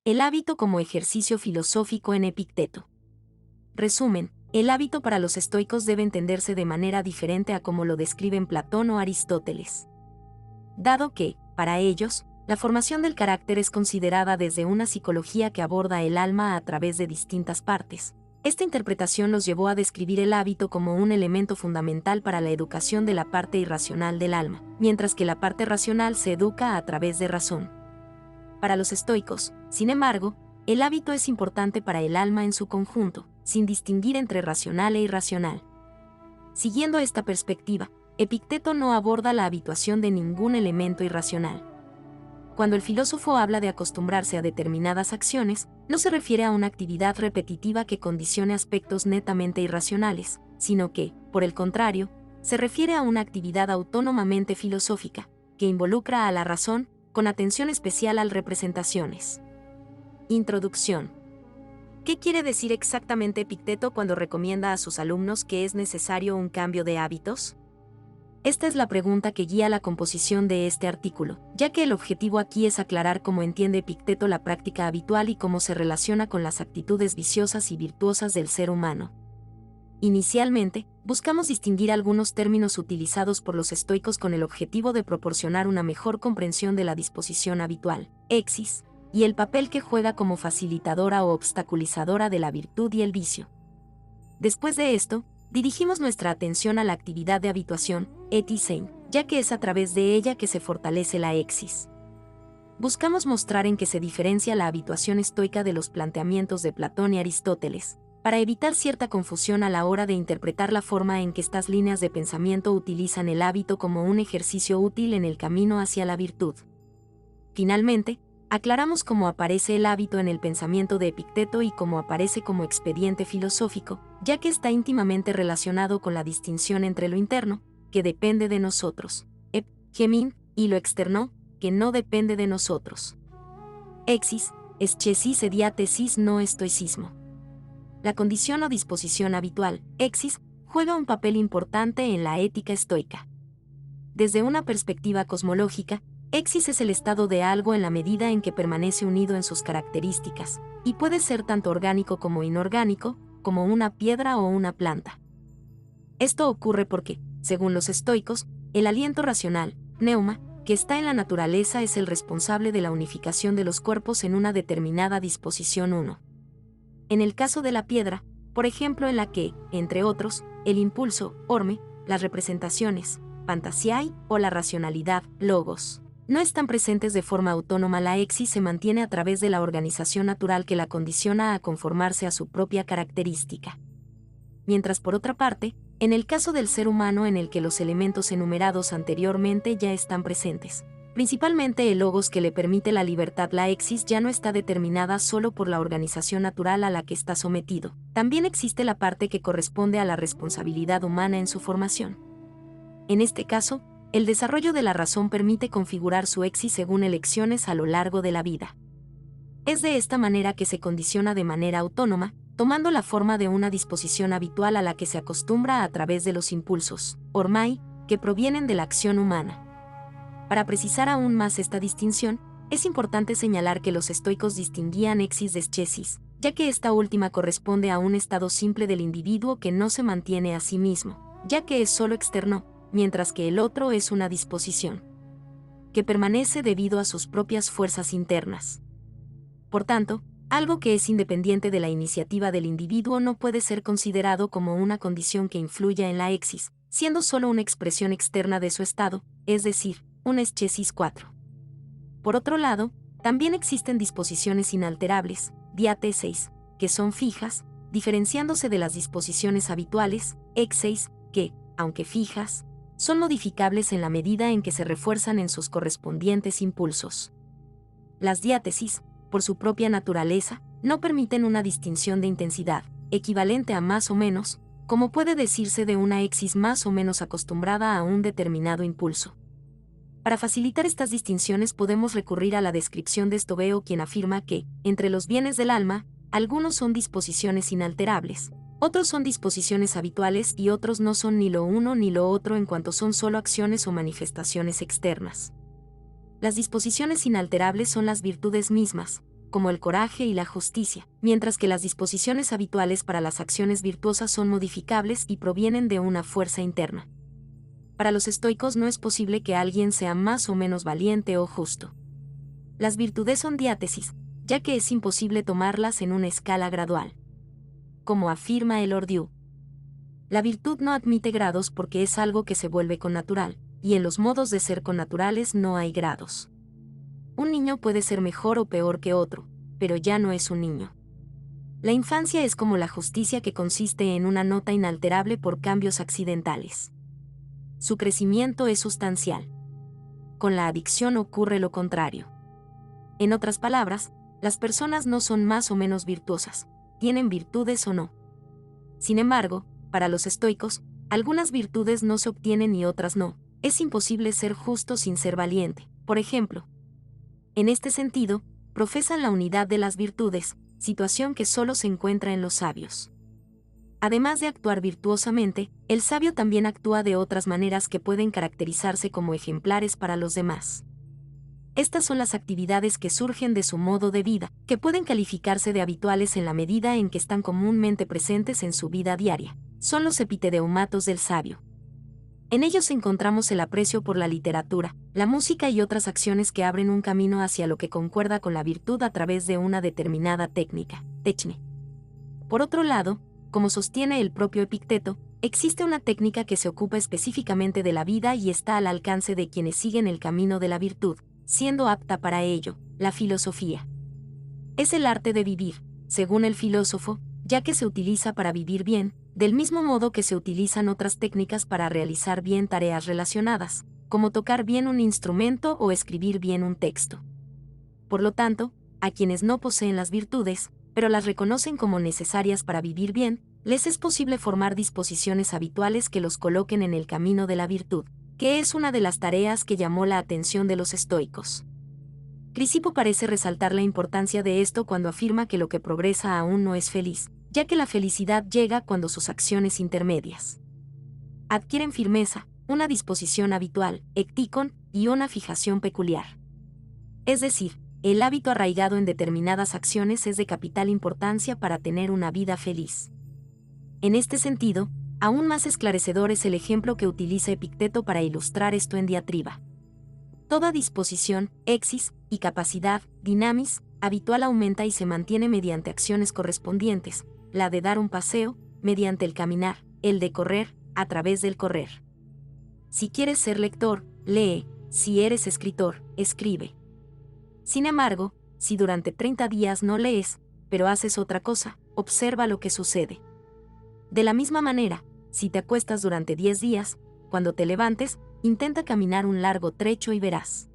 El hábito como ejercicio filosófico en Epicteto. Resumen, el hábito para los estoicos debe entenderse de manera diferente a como lo describen Platón o Aristóteles. Dado que, para ellos, la formación del carácter es considerada desde una psicología que aborda el alma a través de distintas partes. Esta interpretación los llevó a describir el hábito como un elemento fundamental para la educación de la parte irracional del alma, mientras que la parte racional se educa a través de razón. Para los estoicos, sin embargo, el hábito es importante para el alma en su conjunto, sin distinguir entre racional e irracional. Siguiendo esta perspectiva, Epicteto no aborda la habituación de ningún elemento irracional. Cuando el filósofo habla de acostumbrarse a determinadas acciones, no se refiere a una actividad repetitiva que condicione aspectos netamente irracionales, sino que, por el contrario, se refiere a una actividad autónomamente filosófica, que involucra a la razón, con atención especial a las representaciones. Introducción. ¿Qué quiere decir exactamente Epicteto cuando recomienda a sus alumnos que es necesario un cambio de hábitos? Esta es la pregunta que guía la composición de este artículo, ya que el objetivo aquí es aclarar cómo entiende Epicteto la práctica habitual y cómo se relaciona con las actitudes viciosas y virtuosas del ser humano. Inicialmente, buscamos distinguir algunos términos utilizados por los estoicos con el objetivo de proporcionar una mejor comprensión de la disposición habitual, exis, y el papel que juega como facilitadora o obstaculizadora de la virtud y el vicio. Después de esto, dirigimos nuestra atención a la actividad de habituación, etisein, ya que es a través de ella que se fortalece la exis. Buscamos mostrar en qué se diferencia la habituación estoica de los planteamientos de Platón y Aristóteles, para evitar cierta confusión a la hora de interpretar la forma en que estas líneas de pensamiento utilizan el hábito como un ejercicio útil en el camino hacia la virtud. Finalmente, aclaramos cómo aparece el hábito en el pensamiento de Epicteto y cómo aparece como expediente filosófico, ya que está íntimamente relacionado con la distinción entre lo interno, que depende de nosotros, gemin, y lo externo, que no depende de nosotros. Exis, eschesis e diatesis no estoicismo. La condición o disposición habitual, exis, juega un papel importante en la ética estoica. Desde una perspectiva cosmológica, exis es el estado de algo en la medida en que permanece unido en sus características, y puede ser tanto orgánico como inorgánico, como una piedra o una planta. Esto ocurre porque, según los estoicos, el aliento racional, pneuma, que está en la naturaleza es el responsable de la unificación de los cuerpos en una determinada disposición 1. En el caso de la piedra, por ejemplo en la que, entre otros, el impulso, orme, las representaciones, fantasiai, o la racionalidad, logos, no están presentes de forma autónoma, la exis se mantiene a través de la organización natural que la condiciona a conformarse a su propia característica. Mientras por otra parte, en el caso del ser humano en el que los elementos enumerados anteriormente ya están presentes, principalmente el logos que le permite la libertad, la exis ya no está determinada solo por la organización natural a la que está sometido, también existe la parte que corresponde a la responsabilidad humana en su formación. En este caso, el desarrollo de la razón permite configurar su exis según elecciones a lo largo de la vida. Es de esta manera que se condiciona de manera autónoma, tomando la forma de una disposición habitual a la que se acostumbra a través de los impulsos, ormai, que provienen de la acción humana. Para precisar aún más esta distinción, es importante señalar que los estoicos distinguían exis de eschesis, ya que esta última corresponde a un estado simple del individuo que no se mantiene a sí mismo, ya que es solo externo, mientras que el otro es una disposición que permanece debido a sus propias fuerzas internas. Por tanto, algo que es independiente de la iniciativa del individuo no puede ser considerado como una condición que influya en la exis, siendo solo una expresión externa de su estado, es decir, un eschesis 4. Por otro lado, también existen disposiciones inalterables, diateseis, que son fijas, diferenciándose de las disposiciones habituales, exeis, que, aunque fijas, son modificables en la medida en que se refuerzan en sus correspondientes impulsos. Las diátesis, por su propia naturaleza, no permiten una distinción de intensidad, equivalente a más o menos, como puede decirse de una exis más o menos acostumbrada a un determinado impulso. Para facilitar estas distinciones podemos recurrir a la descripción de Estobeo, quien afirma que, entre los bienes del alma, algunos son disposiciones inalterables, otros son disposiciones habituales y otros no son ni lo uno ni lo otro en cuanto son solo acciones o manifestaciones externas. Las disposiciones inalterables son las virtudes mismas, como el coraje y la justicia, mientras que las disposiciones habituales para las acciones virtuosas son modificables y provienen de una fuerza interna. Para los estoicos no es posible que alguien sea más o menos valiente o justo. Las virtudes son diátesis, ya que es imposible tomarlas en una escala gradual. Como afirma el Ordiu, la virtud no admite grados porque es algo que se vuelve connatural, y en los modos de ser connaturales no hay grados. Un niño puede ser mejor o peor que otro, pero ya no es un niño. La infancia es como la justicia que consiste en una nota inalterable por cambios accidentales. Su crecimiento es sustancial. Con la adicción ocurre lo contrario. En otras palabras, las personas no son más o menos virtuosas, tienen virtudes o no. Sin embargo, para los estoicos, algunas virtudes no se obtienen y otras no. Es imposible ser justo sin ser valiente, por ejemplo. En este sentido, profesan la unidad de las virtudes, situación que solo se encuentra en los sabios. Además de actuar virtuosamente, el sabio también actúa de otras maneras que pueden caracterizarse como ejemplares para los demás. Estas son las actividades que surgen de su modo de vida, que pueden calificarse de habituales en la medida en que están comúnmente presentes en su vida diaria. Son los epitedeumatos del sabio. En ellos encontramos el aprecio por la literatura, la música y otras acciones que abren un camino hacia lo que concuerda con la virtud a través de una determinada técnica, techne. Por otro lado, como sostiene el propio Epicteto, existe una técnica que se ocupa específicamente de la vida y está al alcance de quienes siguen el camino de la virtud, siendo apta para ello, la filosofía. Es el arte de vivir, según el filósofo, ya que se utiliza para vivir bien, del mismo modo que se utilizan otras técnicas para realizar bien tareas relacionadas, como tocar bien un instrumento o escribir bien un texto. Por lo tanto, a quienes no poseen las virtudes, pero las reconocen como necesarias para vivir bien, les es posible formar disposiciones habituales que los coloquen en el camino de la virtud, que es una de las tareas que llamó la atención de los estoicos. Crisipo parece resaltar la importancia de esto cuando afirma que lo que progresa aún no es feliz, ya que la felicidad llega cuando sus acciones intermedias adquieren firmeza, una disposición habitual, ecticon, y una fijación peculiar. Es decir, el hábito arraigado en determinadas acciones es de capital importancia para tener una vida feliz. En este sentido, aún más esclarecedor es el ejemplo que utiliza Epicteto para ilustrar esto en diatriba. Toda disposición, exis, y capacidad, dinamis, habitual aumenta y se mantiene mediante acciones correspondientes, la de dar un paseo, mediante el caminar, el de correr, a través del correr. Si quieres ser lector, lee, si eres escritor, escribe. Sin embargo, si durante 30 días no lees, pero haces otra cosa, observa lo que sucede. De la misma manera, si te acuestas durante 10 días, cuando te levantes, intenta caminar un largo trecho y verás.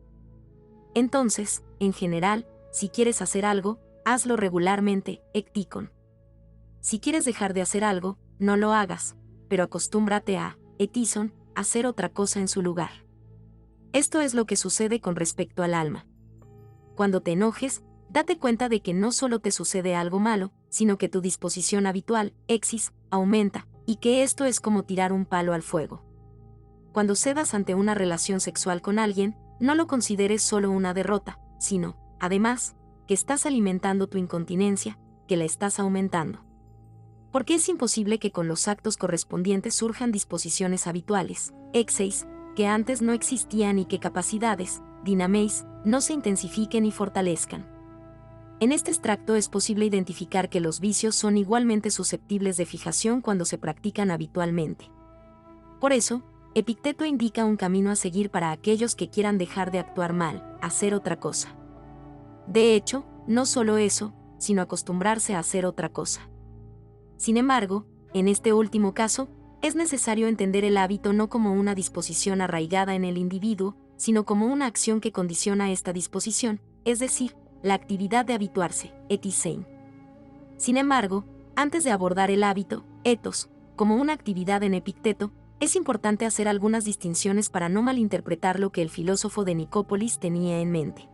Entonces, en general, si quieres hacer algo, hazlo regularmente, ecticon. Si quieres dejar de hacer algo, no lo hagas, pero acostúmbrate a, etison, hacer otra cosa en su lugar. Esto es lo que sucede con respecto al alma. Cuando te enojes, date cuenta de que no solo te sucede algo malo, sino que tu disposición habitual, exis, aumenta, y que esto es como tirar un palo al fuego. Cuando cedas ante una relación sexual con alguien, no lo consideres solo una derrota, sino, además, que estás alimentando tu incontinencia, que la estás aumentando. Porque es imposible que con los actos correspondientes surjan disposiciones habituales, exeis, que antes no existían y que capacidades, dinameis, no se intensifiquen y fortalezcan. En este extracto es posible identificar que los vicios son igualmente susceptibles de fijación cuando se practican habitualmente. Por eso, Epicteto indica un camino a seguir para aquellos que quieran dejar de actuar mal, hacer otra cosa. De hecho, no solo eso, sino acostumbrarse a hacer otra cosa. Sin embargo, en este último caso, es necesario entender el hábito no como una disposición arraigada en el individuo, sino como una acción que condiciona esta disposición, es decir, la actividad de habituarse, etisein. Sin embargo, antes de abordar el hábito, ethos, como una actividad en Epicteto, es importante hacer algunas distinciones para no malinterpretar lo que el filósofo de Nicópolis tenía en mente.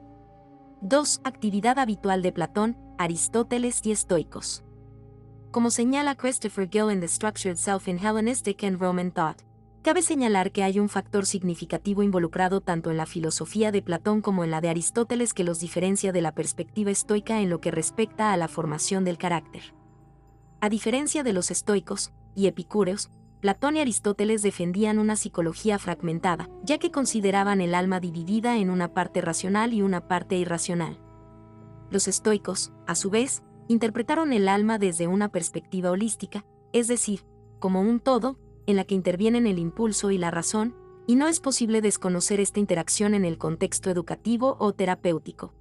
2. Actividad habitual de Platón, Aristóteles y estoicos. Como señala Christopher Gill en The Structured Self in Hellenistic and Roman Thought, Cabe señalar que hay un factor significativo involucrado tanto en la filosofía de Platón como en la de Aristóteles que los diferencia de la perspectiva estoica en lo que respecta a la formación del carácter. A diferencia de los estoicos y epicúreos, Platón y Aristóteles defendían una psicología fragmentada, ya que consideraban el alma dividida en una parte racional y una parte irracional. Los estoicos, a su vez, interpretaron el alma desde una perspectiva holística, es decir, como un todo, en la que intervienen el impulso y la razón, y no es posible desconocer esta interacción en el contexto educativo o terapéutico.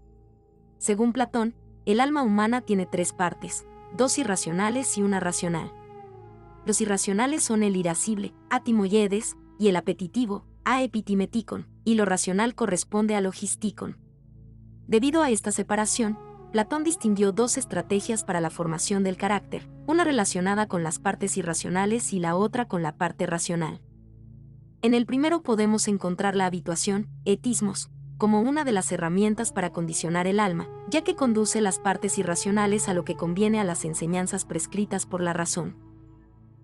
Según Platón, el alma humana tiene tres partes, dos irracionales y una racional. Los irracionales son el irascible, atimoiedes, y el apetitivo, aepitimeticon, y lo racional corresponde a logisticon. Debido a esta separación, Platón distinguió dos estrategias para la formación del carácter, una relacionada con las partes irracionales y la otra con la parte racional. En el primero podemos encontrar la habituación, etismos, como una de las herramientas para condicionar el alma, ya que conduce las partes irracionales a lo que conviene a las enseñanzas prescritas por la razón.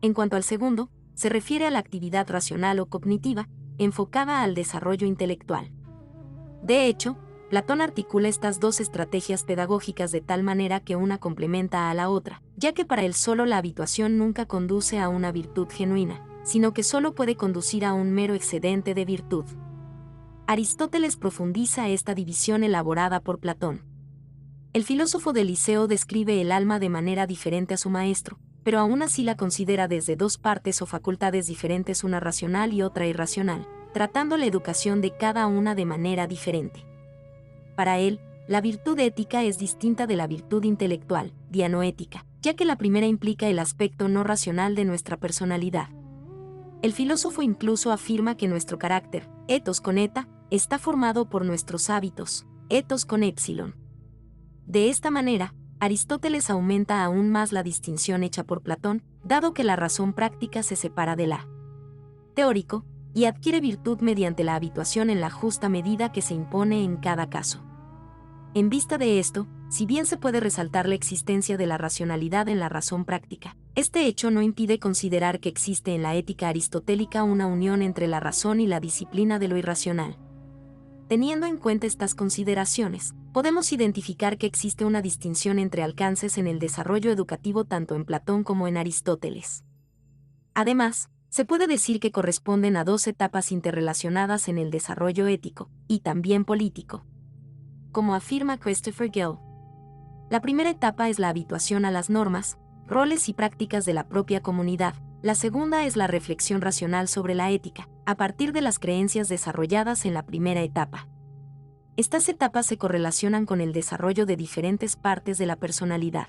En cuanto al segundo, se refiere a la actividad racional o cognitiva, enfocada al desarrollo intelectual. De hecho, Platón articula estas dos estrategias pedagógicas de tal manera que una complementa a la otra, ya que para él solo la habituación nunca conduce a una virtud genuina, sino que solo puede conducir a un mero excedente de virtud. Aristóteles profundiza esta división elaborada por Platón. El filósofo del Liceo describe el alma de manera diferente a su maestro, pero aún así la considera desde dos partes o facultades diferentes, una racional y otra irracional, tratando la educación de cada una de manera diferente. Para él, la virtud ética es distinta de la virtud intelectual, dianoética, ya que la primera implica el aspecto no racional de nuestra personalidad. El filósofo incluso afirma que nuestro carácter, ethos con eta, está formado por nuestros hábitos, ethos con épsilon. De esta manera, Aristóteles aumenta aún más la distinción hecha por Platón, dado que la razón práctica se separa de la teórico, y adquiere virtud mediante la habituación en la justa medida que se impone en cada caso. En vista de esto, si bien se puede resaltar la existencia de la racionalidad en la razón práctica, este hecho no impide considerar que existe en la ética aristotélica una unión entre la razón y la disciplina de lo irracional. Teniendo en cuenta estas consideraciones, podemos identificar que existe una distinción entre alcances en el desarrollo educativo tanto en Platón como en Aristóteles. Además, se puede decir que corresponden a dos etapas interrelacionadas en el desarrollo ético, y también político. Como afirma Christopher Gill, la primera etapa es la habituación a las normas, roles y prácticas de la propia comunidad. La segunda es la reflexión racional sobre la ética, a partir de las creencias desarrolladas en la primera etapa. Estas etapas se correlacionan con el desarrollo de diferentes partes de la personalidad.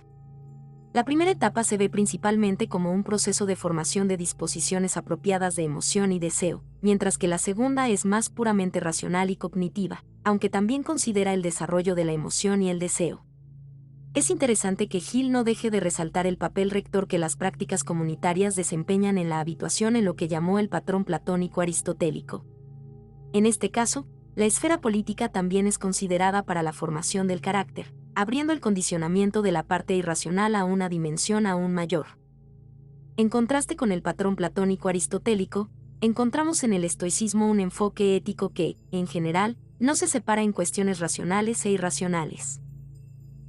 La primera etapa se ve principalmente como un proceso de formación de disposiciones apropiadas de emoción y deseo, mientras que la segunda es más puramente racional y cognitiva, aunque también considera el desarrollo de la emoción y el deseo. Es interesante que Gill no deje de resaltar el papel rector que las prácticas comunitarias desempeñan en la habituación en lo que llamó el patrón platónico aristotélico. En este caso, la esfera política también es considerada para la formación del carácter, abriendo el condicionamiento de la parte irracional a una dimensión aún mayor. En contraste con el patrón platónico aristotélico, encontramos en el estoicismo un enfoque ético que, en general, no se separa en cuestiones racionales e irracionales.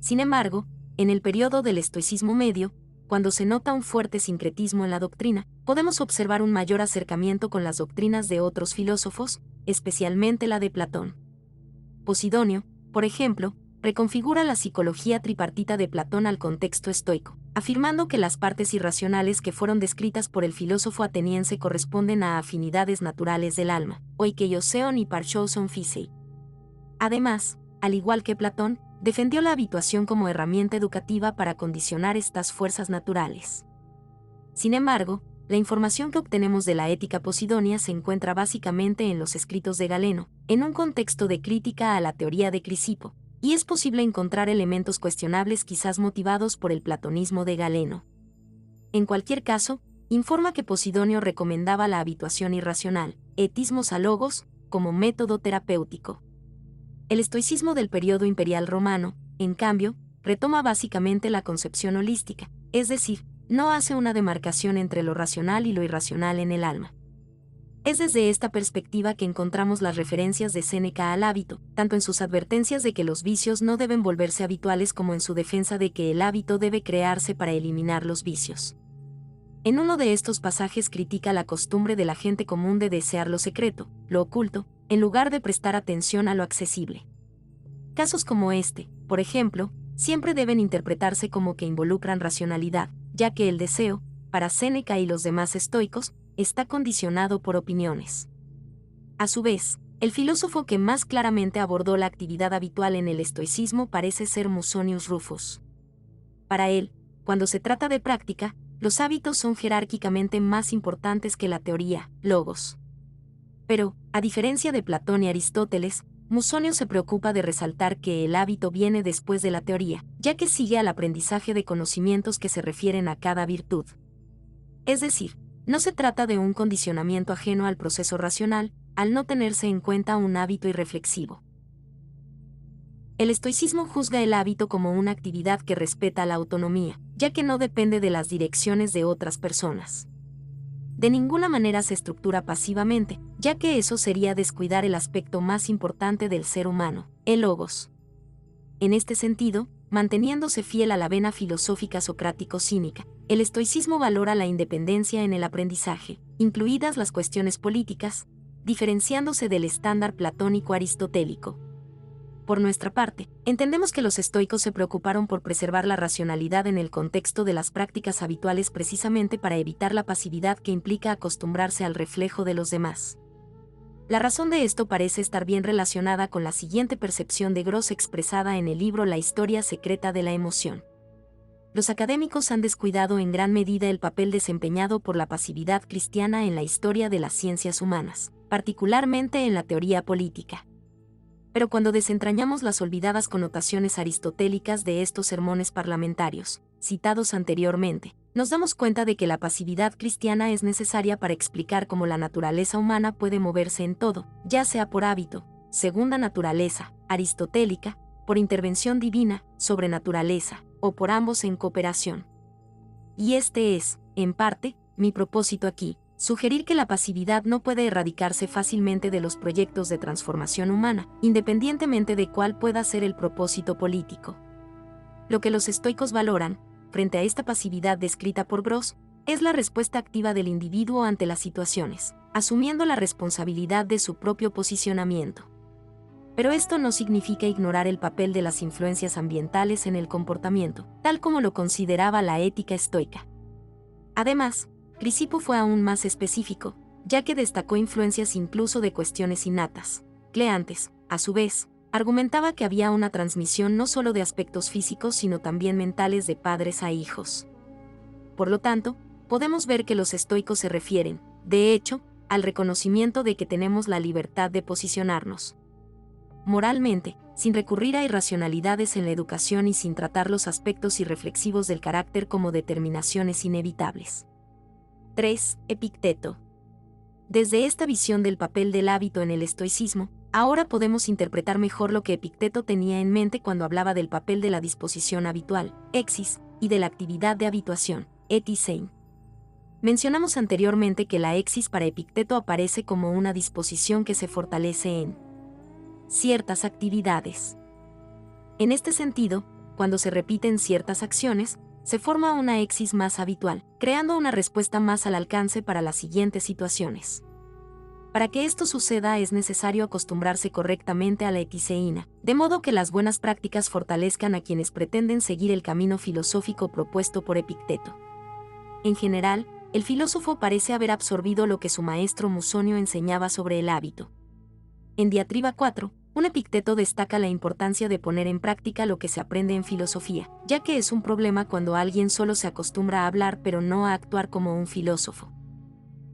Sin embargo, en el periodo del estoicismo medio, cuando se nota un fuerte sincretismo en la doctrina, podemos observar un mayor acercamiento con las doctrinas de otros filósofos, especialmente la de Platón. Posidonio, por ejemplo, reconfigura la psicología tripartita de Platón al contexto estoico, afirmando que las partes irracionales que fueron descritas por el filósofo ateniense corresponden a afinidades naturales del alma, oikeioseon y parchouson physei. Además, al igual que Platón, defendió la habituación como herramienta educativa para condicionar estas fuerzas naturales. Sin embargo, la información que obtenemos de la ética posidonia se encuentra básicamente en los escritos de Galeno, en un contexto de crítica a la teoría de Crisipo, y es posible encontrar elementos cuestionables quizás motivados por el platonismo de Galeno. En cualquier caso, informa que Posidonio recomendaba la habituación irracional, etismos a logos, como método terapéutico. El estoicismo del periodo imperial romano, en cambio, retoma básicamente la concepción holística, es decir, no hace una demarcación entre lo racional y lo irracional en el alma. Es desde esta perspectiva que encontramos las referencias de Séneca al hábito, tanto en sus advertencias de que los vicios no deben volverse habituales como en su defensa de que el hábito debe crearse para eliminar los vicios. En uno de estos pasajes critica la costumbre de la gente común de desear lo secreto, lo oculto, en lugar de prestar atención a lo accesible. Casos como este, por ejemplo, siempre deben interpretarse como que involucran racionalidad, ya que el deseo, para Séneca y los demás estoicos, está condicionado por opiniones. A su vez, el filósofo que más claramente abordó la actividad habitual en el estoicismo parece ser Musonius Rufus. Para él, cuando se trata de práctica, los hábitos son jerárquicamente más importantes que la teoría, logos. Pero, a diferencia de Platón y Aristóteles, Musonius se preocupa de resaltar que el hábito viene después de la teoría, ya que sigue al aprendizaje de conocimientos que se refieren a cada virtud. Es decir, no se trata de un condicionamiento ajeno al proceso racional, al no tenerse en cuenta un hábito irreflexivo. El estoicismo juzga el hábito como una actividad que respeta la autonomía, ya que no depende de las direcciones de otras personas. De ninguna manera se estructura pasivamente, ya que eso sería descuidar el aspecto más importante del ser humano, el logos. En este sentido, manteniéndose fiel a la vena filosófica socrático-cínica, el estoicismo valora la independencia en el aprendizaje, incluidas las cuestiones políticas, diferenciándose del estándar platónico aristotélico. Por nuestra parte, entendemos que los estoicos se preocuparon por preservar la racionalidad en el contexto de las prácticas habituales precisamente para evitar la pasividad que implica acostumbrarse al reflejo de los demás. La razón de esto parece estar bien relacionada con la siguiente percepción de Gross expresada en el libro La historia secreta de la emoción. Los académicos han descuidado en gran medida el papel desempeñado por la pasividad cristiana en la historia de las ciencias humanas, particularmente en la teoría política. Pero cuando desentrañamos las olvidadas connotaciones aristotélicas de estos sermones parlamentarios, citados anteriormente, nos damos cuenta de que la pasividad cristiana es necesaria para explicar cómo la naturaleza humana puede moverse en todo, ya sea por hábito, segunda naturaleza, aristotélica, por intervención divina, sobrenaturaleza, o por ambos en cooperación. Y este es, en parte, mi propósito aquí, sugerir que la pasividad no puede erradicarse fácilmente de los proyectos de transformación humana, independientemente de cuál pueda ser el propósito político. Lo que los estoicos valoran, frente a esta pasividad descrita por Gross, es la respuesta activa del individuo ante las situaciones, asumiendo la responsabilidad de su propio posicionamiento. Pero esto no significa ignorar el papel de las influencias ambientales en el comportamiento, tal como lo consideraba la ética estoica. Además, Crisipo fue aún más específico, ya que destacó influencias incluso de cuestiones innatas. Cleantes, a su vez, argumentaba que había una transmisión no solo de aspectos físicos sino también mentales de padres a hijos. Por lo tanto, podemos ver que los estoicos se refieren, de hecho, al reconocimiento de que tenemos la libertad de posicionarnos moralmente, sin recurrir a irracionalidades en la educación y sin tratar los aspectos irreflexivos del carácter como determinaciones inevitables. 3. Epicteto. Desde esta visión del papel del hábito en el estoicismo, ahora podemos interpretar mejor lo que Epicteto tenía en mente cuando hablaba del papel de la disposición habitual, exis, y de la actividad de habituación, etisein. Mencionamos anteriormente que la exis para Epicteto aparece como una disposición que se fortalece en ciertas actividades. En este sentido, cuando se repiten ciertas acciones, se forma una exis más habitual, creando una respuesta más al alcance para las siguientes situaciones. Para que esto suceda es necesario acostumbrarse correctamente a la etiseína, de modo que las buenas prácticas fortalezcan a quienes pretenden seguir el camino filosófico propuesto por Epicteto. En general, el filósofo parece haber absorbido lo que su maestro Musonio enseñaba sobre el hábito. En Diatriba 4, un Epicteto destaca la importancia de poner en práctica lo que se aprende en filosofía, ya que es un problema cuando alguien solo se acostumbra a hablar pero no a actuar como un filósofo.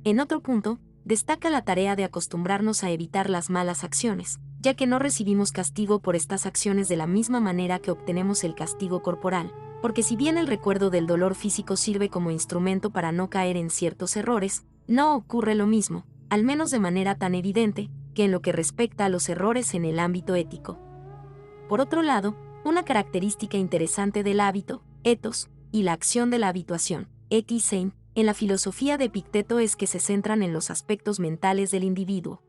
En otro punto, destaca la tarea de acostumbrarnos a evitar las malas acciones, ya que no recibimos castigo por estas acciones de la misma manera que obtenemos el castigo corporal, porque si bien el recuerdo del dolor físico sirve como instrumento para no caer en ciertos errores, no ocurre lo mismo, al menos de manera tan evidente, que en lo que respecta a los errores en el ámbito ético. Por otro lado, una característica interesante del hábito, ethos, y la acción de la habituación, etisein, en la filosofía de Epicteto es que se centran en los aspectos mentales del individuo.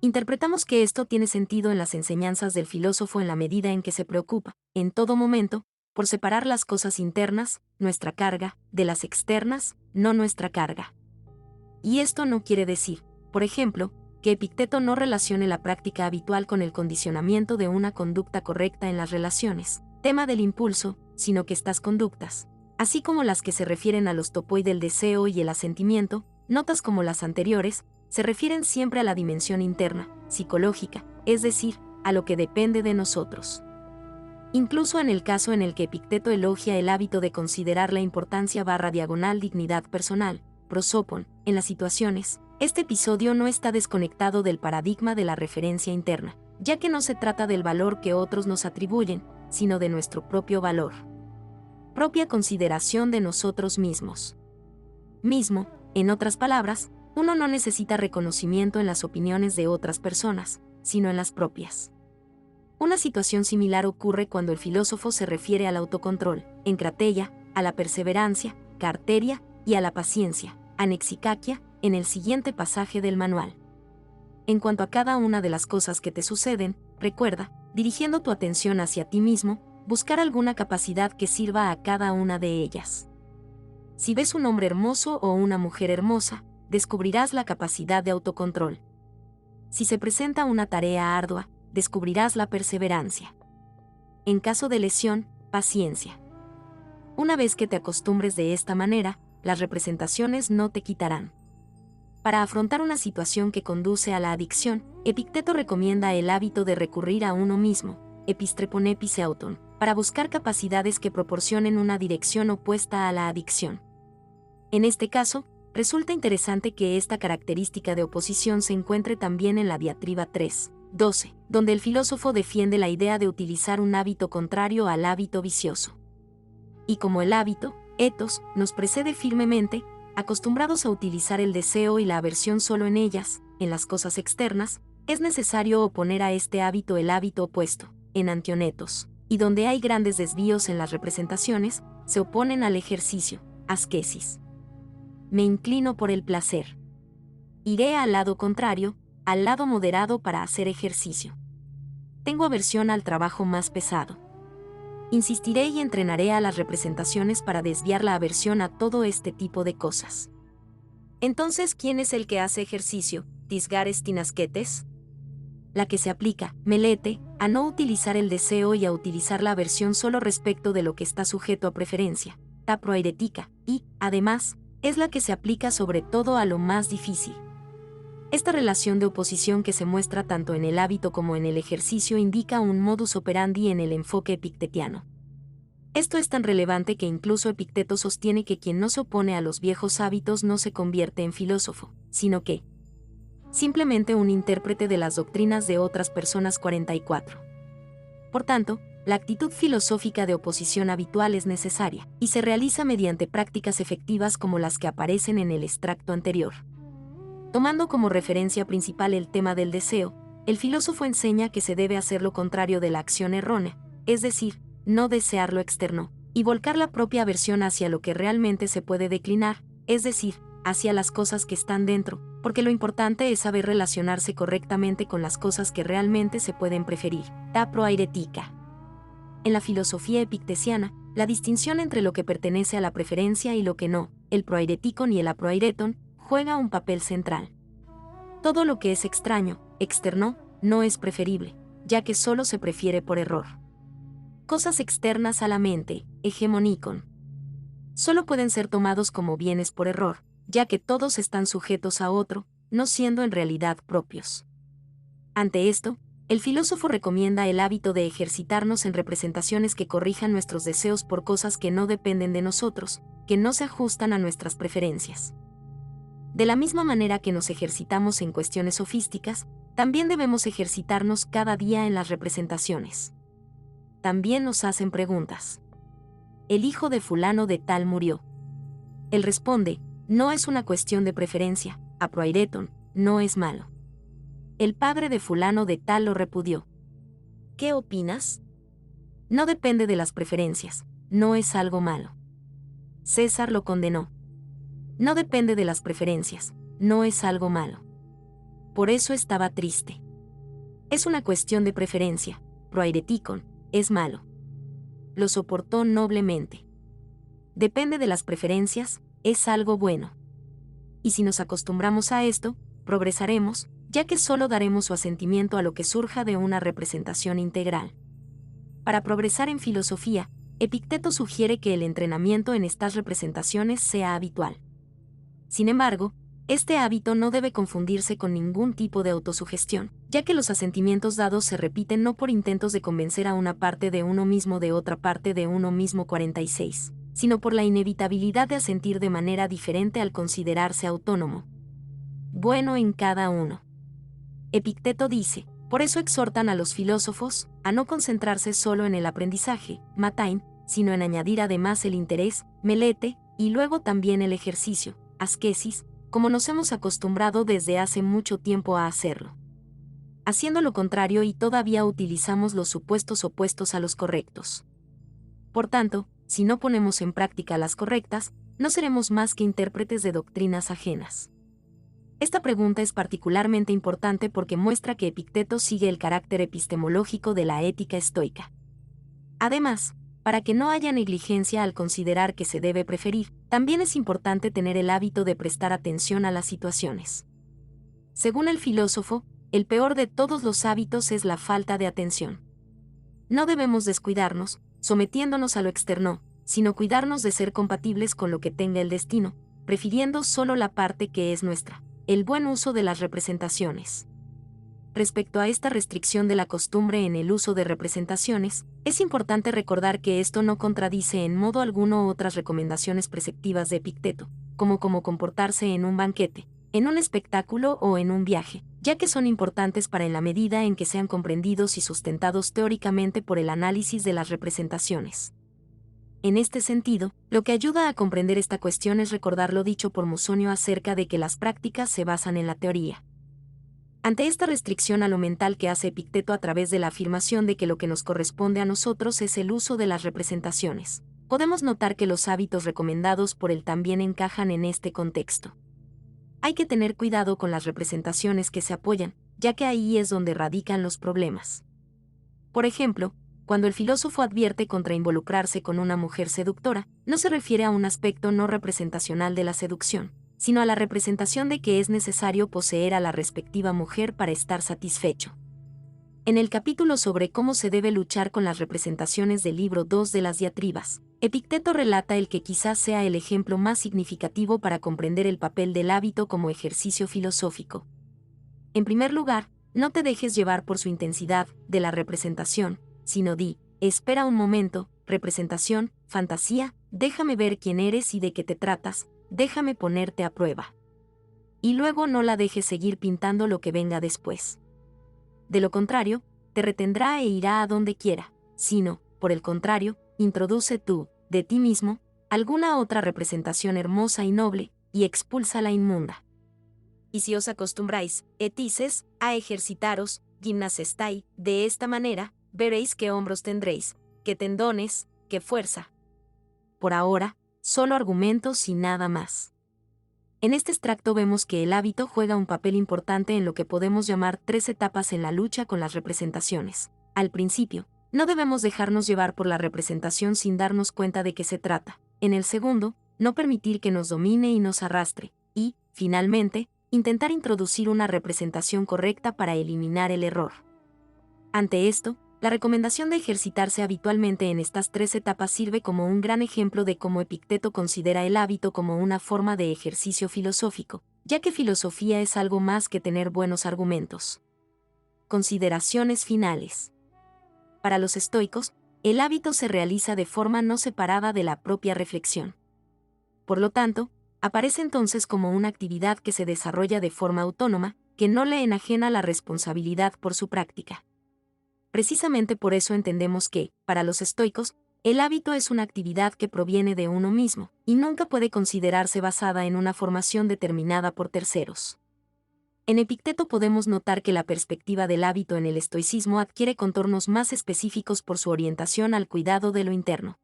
Interpretamos que esto tiene sentido en las enseñanzas del filósofo en la medida en que se preocupa, en todo momento, por separar las cosas internas, nuestra carga, de las externas, no nuestra carga. Y esto no quiere decir, por ejemplo, que Epicteto no relacione la práctica habitual con el condicionamiento de una conducta correcta en las relaciones, tema del impulso, sino que estas conductas, así como las que se refieren a los topoi del deseo y el asentimiento, notas como las anteriores, se refieren siempre a la dimensión interna, psicológica, es decir, a lo que depende de nosotros. Incluso en el caso en el que Epicteto elogia el hábito de considerar la importancia / dignidad personal, prosopon, en las situaciones, este episodio no está desconectado del paradigma de la referencia interna, ya que no se trata del valor que otros nos atribuyen, sino de nuestro propio valor. Propia consideración de nosotros mismos. Mismo, en otras palabras, uno no necesita reconocimiento en las opiniones de otras personas, sino en las propias. Una situación similar ocurre cuando el filósofo se refiere al autocontrol, encrateia, a la perseverancia, carteria, y a la paciencia, anexicaquia, en el siguiente pasaje del manual. En cuanto a cada una de las cosas que te suceden, recuerda, dirigiendo tu atención hacia ti mismo, buscar alguna capacidad que sirva a cada una de ellas. Si ves un hombre hermoso o una mujer hermosa, descubrirás la capacidad de autocontrol. Si se presenta una tarea ardua, descubrirás la perseverancia. En caso de lesión, paciencia. Una vez que te acostumbres de esta manera, las representaciones no te quitarán. Para afrontar una situación que conduce a la adicción, Epicteto recomienda el hábito de recurrir a uno mismo, epistropon episeuton, para buscar capacidades que proporcionen una dirección opuesta a la adicción. En este caso, resulta interesante que esta característica de oposición se encuentre también en la diatriba 3:12, donde el filósofo defiende la idea de utilizar un hábito contrario al hábito vicioso. Y como el hábito, ethos, nos precede firmemente, acostumbrados a utilizar el deseo y la aversión solo en ellas, en las cosas externas, es necesario oponer a este hábito el hábito opuesto, en antionetos, y donde hay grandes desvíos en las representaciones, se oponen al ejercicio, ascesis. Me inclino por el placer. Iré al lado contrario, al lado moderado para hacer ejercicio. Tengo aversión al trabajo más pesado. Insistiré y entrenaré a las representaciones para desviar la aversión a todo este tipo de cosas. Entonces, ¿quién es el que hace ejercicio, tisgares tinasquetes? La que se aplica, melete, a no utilizar el deseo y a utilizar la aversión solo respecto de lo que está sujeto a preferencia, ta proairetica, y, además, es la que se aplica sobre todo a lo más difícil. Esta relación de oposición que se muestra tanto en el hábito como en el ejercicio indica un modus operandi en el enfoque epictetiano. Esto es tan relevante que incluso Epicteto sostiene que quien no se opone a los viejos hábitos no se convierte en filósofo, sino que simplemente un intérprete de las doctrinas de otras personas. 44. Por tanto, la actitud filosófica de oposición habitual es necesaria, y se realiza mediante prácticas efectivas como las que aparecen en el extracto anterior. Tomando como referencia principal el tema del deseo, el filósofo enseña que se debe hacer lo contrario de la acción errónea, es decir, no desear lo externo, y volcar la propia aversión hacia lo que realmente se puede declinar, es decir, hacia las cosas que están dentro, porque lo importante es saber relacionarse correctamente con las cosas que realmente se pueden preferir. Ta proairetica. En la filosofía epictesiana, la distinción entre lo que pertenece a la preferencia y lo que no, el proairetikon y el aproaireton, juega un papel central. Todo lo que es extraño, externo, no es preferible, ya que solo se prefiere por error. Cosas externas a la mente, hegemonicon, solo pueden ser tomados como bienes por error, ya que todos están sujetos a otro, no siendo en realidad propios. Ante esto, el filósofo recomienda el hábito de ejercitarnos en representaciones que corrijan nuestros deseos por cosas que no dependen de nosotros, que no se ajustan a nuestras preferencias. De la misma manera que nos ejercitamos en cuestiones sofísticas, también debemos ejercitarnos cada día en las representaciones. También nos hacen preguntas. El hijo de fulano de tal murió. Él responde, no es una cuestión de preferencia, aproaireton, no es malo. El padre de fulano de tal lo repudió. ¿Qué opinas? No depende de las preferencias, no es algo malo. César lo condenó. No depende de las preferencias, no es algo malo. Por eso estaba triste. Es una cuestión de preferencia, proaireticon, es malo. Lo soportó noblemente. Depende de las preferencias, es algo bueno. Y si nos acostumbramos a esto, progresaremos, ya que solo daremos su asentimiento a lo que surja de una representación integral. Para progresar en filosofía, Epicteto sugiere que el entrenamiento en estas representaciones sea habitual. Sin embargo, este hábito no debe confundirse con ningún tipo de autosugestión, ya que los asentimientos dados se repiten no por intentos de convencer a una parte de uno mismo de otra parte de uno mismo 46, sino por la inevitabilidad de asentir de manera diferente al considerarse autónomo. Bueno en cada uno. Epicteto dice, por eso exhortan a los filósofos a no concentrarse solo en el aprendizaje, matain, sino en añadir además el interés, melete, y luego también el ejercicio, ascesis, como nos hemos acostumbrado desde hace mucho tiempo a hacerlo. Haciendo lo contrario y todavía utilizamos los supuestos opuestos a los correctos. Por tanto, si no ponemos en práctica las correctas, no seremos más que intérpretes de doctrinas ajenas. Esta pregunta es particularmente importante porque muestra que Epicteto sigue el carácter epistemológico de la ética estoica. Además, para que no haya negligencia al considerar que se debe preferir, también es importante tener el hábito de prestar atención a las situaciones. Según el filósofo, el peor de todos los hábitos es la falta de atención. No debemos descuidarnos, sometiéndonos a lo externo, sino cuidarnos de ser compatibles con lo que tenga el destino, prefiriendo solo la parte que es nuestra, el buen uso de las representaciones. Respecto a esta restricción de la costumbre en el uso de representaciones, es importante recordar que esto no contradice en modo alguno otras recomendaciones preceptivas de Epicteto, como cómo comportarse en un banquete, en un espectáculo o en un viaje, ya que son importantes para en la medida en que sean comprendidos y sustentados teóricamente por el análisis de las representaciones. En este sentido, lo que ayuda a comprender esta cuestión es recordar lo dicho por Musonio acerca de que las prácticas se basan en la teoría. Ante esta restricción a lo mental que hace Epicteto a través de la afirmación de que lo que nos corresponde a nosotros es el uso de las representaciones, podemos notar que los hábitos recomendados por él también encajan en este contexto. Hay que tener cuidado con las representaciones que se apoyan, ya que ahí es donde radican los problemas. Por ejemplo, cuando el filósofo advierte contra involucrarse con una mujer seductora, no se refiere a un aspecto no representacional de la seducción, sino a la representación de que es necesario poseer a la respectiva mujer para estar satisfecho. En el capítulo sobre cómo se debe luchar con las representaciones del libro 2 de las diatribas, Epicteto relata el que quizás sea el ejemplo más significativo para comprender el papel del hábito como ejercicio filosófico. En primer lugar, no te dejes llevar por su intensidad de la representación, sino di, espera un momento, representación, fantasía, déjame ver quién eres y de qué te tratas, déjame ponerte a prueba. Y luego no la dejes seguir pintando lo que venga después. De lo contrario, te retendrá e irá a donde quiera, sino, por el contrario, introduce tú, de ti mismo, alguna otra representación hermosa y noble, y expulsa la inmunda. Y si os acostumbráis, etices, a ejercitaros, gimnasestai, de esta manera, veréis qué hombros tendréis, qué tendones, qué fuerza. Por ahora, solo argumentos y nada más. En este extracto vemos que el hábito juega un papel importante en lo que podemos llamar 3 etapas en la lucha con las representaciones. Al principio, no debemos dejarnos llevar por la representación sin darnos cuenta de qué se trata. En el segundo, no permitir que nos domine y nos arrastre. Y, finalmente, intentar introducir una representación correcta para eliminar el error. Ante esto, la recomendación de ejercitarse habitualmente en estas 3 etapas sirve como un gran ejemplo de cómo Epicteto considera el hábito como una forma de ejercicio filosófico, ya que filosofía es algo más que tener buenos argumentos. Consideraciones finales. Para los estoicos, el hábito se realiza de forma no separada de la propia reflexión. Por lo tanto, aparece entonces como una actividad que se desarrolla de forma autónoma, que no le enajena la responsabilidad por su práctica. Precisamente por eso entendemos que, para los estoicos, el hábito es una actividad que proviene de uno mismo, y nunca puede considerarse basada en una formación determinada por terceros. En Epicteto podemos notar que la perspectiva del hábito en el estoicismo adquiere contornos más específicos por su orientación al cuidado de lo interno.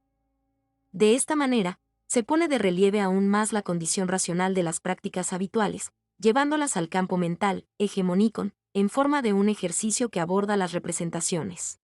De esta manera, Se pone de relieve aún más la condición racional de las prácticas habituales, llevándolas al campo mental, hegemónico, en forma de un ejercicio que aborda las representaciones.